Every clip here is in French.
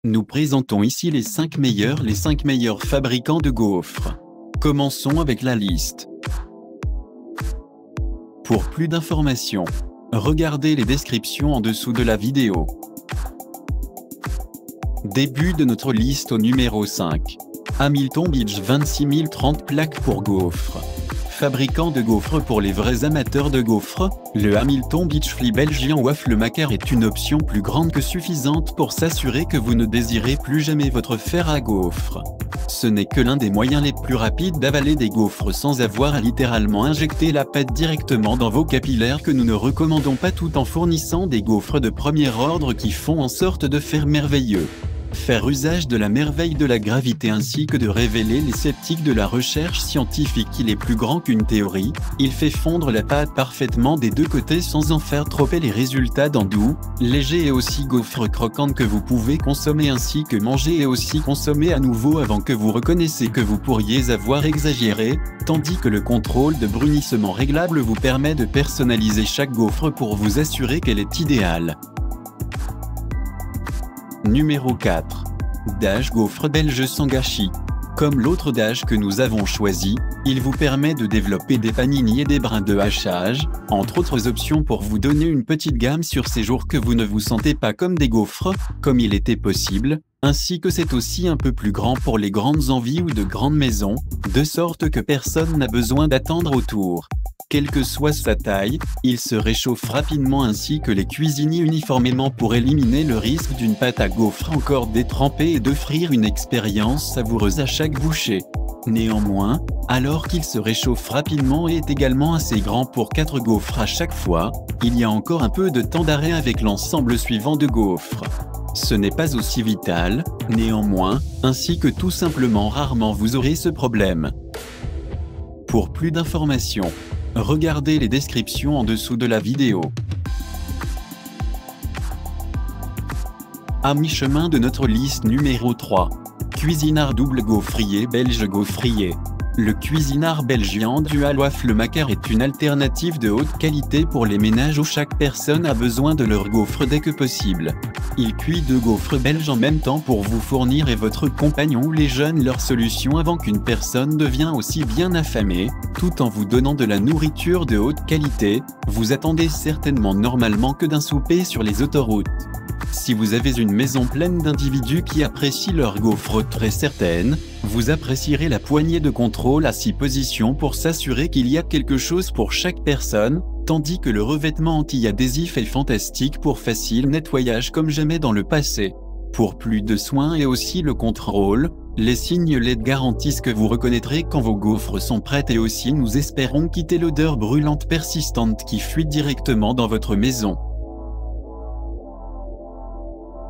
Nous présentons ici les 5 meilleurs fabricants de gaufres. Commençons avec la liste. Pour plus d'informations, regardez les descriptions en dessous de la vidéo. Début de notre liste au numéro 5. Hamilton Beach 26030 plaques pour gaufres. Fabricant de gaufres pour les vrais amateurs de gaufres, le Hamilton Beachfly Belgian Waffle Maker est une option plus grande que suffisante pour s'assurer que vous ne désirez plus jamais votre fer à gaufres. Ce n'est que l'un des moyens les plus rapides d'avaler des gaufres sans avoir à littéralement injecter la pâte directement dans vos capillaires que nous ne recommandons pas, tout en fournissant des gaufres de premier ordre qui font en sorte de faire merveilleux. Faire usage de la merveille de la gravité ainsi que de révéler les sceptiques de la recherche scientifique qu'il est plus grand qu'une théorie, il fait fondre la pâte parfaitement des deux côtés sans en faire trop et les résultats dans doux, léger et aussi gaufres croquantes que vous pouvez consommer ainsi que manger et aussi consommer à nouveau avant que vous reconnaissiez que vous pourriez avoir exagéré, tandis que le contrôle de brunissement réglable vous permet de personnaliser chaque gaufre pour vous assurer qu'elle est idéale. Numéro 4. Dash Gaufre Belge sans gâchis. Comme l'autre dash que nous avons choisi, il vous permet de développer des panini et des brins de hachage, entre autres options pour vous donner une petite gamme sur ces jours que vous ne vous sentez pas comme des gaufres, comme il était possible, ainsi que c'est aussi un peu plus grand pour les grandes envies ou de grandes maisons, de sorte que personne n'a besoin d'attendre autour. Quelle que soit sa taille, il se réchauffe rapidement ainsi que les cuisiniers uniformément pour éliminer le risque d'une pâte à gaufres encore détrempée et d'offrir une expérience savoureuse à chaque bouchée. Néanmoins, alors qu'il se réchauffe rapidement et est également assez grand pour 4 gaufres à chaque fois, il y a encore un peu de temps d'arrêt avec l'ensemble suivant de gaufres. Ce n'est pas aussi vital, néanmoins, ainsi que tout simplement rarement vous aurez ce problème. Pour plus d'informations, regardez les descriptions en dessous de la vidéo. À mi-chemin de notre liste numéro 3. Cuisinart double gaufrier belge gaufrier. Le Cuisinart belgien Dual Waffle Maker est une alternative de haute qualité pour les ménages où chaque personne a besoin de leur gaufre dès que possible. Il cuit 2 gaufres belges en même temps pour vous fournir et votre compagnon ou les jeunes leur solution avant qu'une personne devienne aussi bien affamée, tout en vous donnant de la nourriture de haute qualité. Vous attendez certainement normalement que d'un souper sur les autoroutes. Si vous avez une maison pleine d'individus qui apprécient leurs gaufres très certaines, vous apprécierez la poignée de contrôle à 6 positions pour s'assurer qu'il y a quelque chose pour chaque personne, tandis que le revêtement anti-adhésif est fantastique pour facile nettoyage comme jamais dans le passé. Pour plus de soins et aussi le contrôle, les signes LED garantissent que vous reconnaîtrez quand vos gaufres sont prêtes et aussi nous espérons quitter l'odeur brûlante persistante qui fuit directement dans votre maison.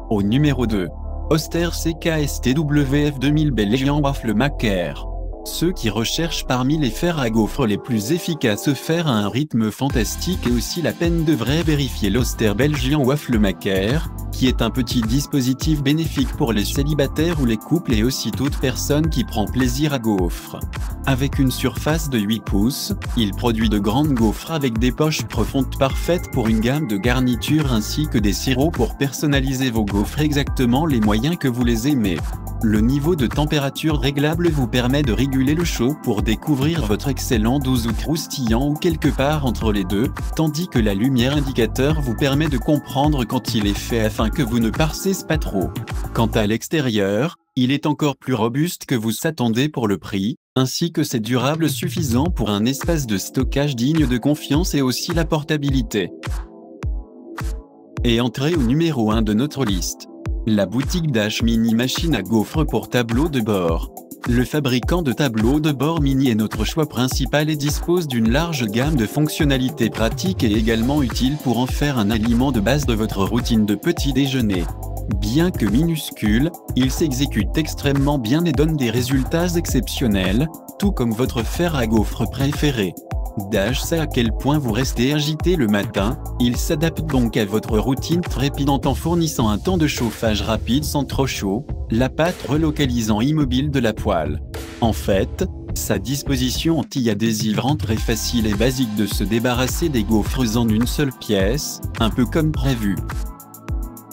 Au numéro 2. Oster CKSTWF 2000 Belgian Waffle Maker. Ceux qui recherchent parmi les fers à gaufres les plus efficaces se faire à un rythme fantastique et aussi la peine devraient vérifier l'Oster Belgian Waffle Maker, qui est un petit dispositif bénéfique pour les célibataires ou les couples et aussi toute personne qui prend plaisir à gaufres. Avec une surface de 8 pouces, il produit de grandes gaufres avec des poches profondes parfaites pour une gamme de garnitures ainsi que des sirops pour personnaliser vos gaufres exactement les moyens que vous les aimez. Le niveau de température réglable vous permet de réguler le chaud pour découvrir votre excellent doux ou croustillant ou quelque part entre les deux, tandis que la lumière indicateur vous permet de comprendre quand il est fait afin que vous ne passez pas trop. Quant à l'extérieur, il est encore plus robuste que vous s'attendez pour le prix, ainsi que c'est durable suffisant pour un espace de stockage digne de confiance et aussi la portabilité. Et entrez au numéro 1 de notre liste. La boutique Dash Mini machine à gaufres pour tableau de bord. Le fabricant de tableaux de bord mini est notre choix principal et dispose d'une large gamme de fonctionnalités pratiques et également utiles pour en faire un aliment de base de votre routine de petit déjeuner. Bien que minuscule, il s'exécute extrêmement bien et donne des résultats exceptionnels, tout comme votre fer à gaufres préféré. Dash sait à quel point vous restez agité le matin, il s'adapte donc à votre routine trépidante en fournissant un temps de chauffage rapide sans trop chaud, la pâte relocalisant immobile de la poêle. En fait, sa disposition anti-adhésive rend très facile et basique de se débarrasser des gaufres en une seule pièce, un peu comme prévu.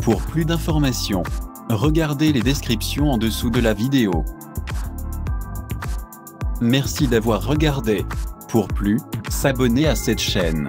Pour plus d'informations, Regardez les descriptions en dessous de la vidéo. Merci d'avoir regardé. Pour plus, s'abonner à cette chaîne.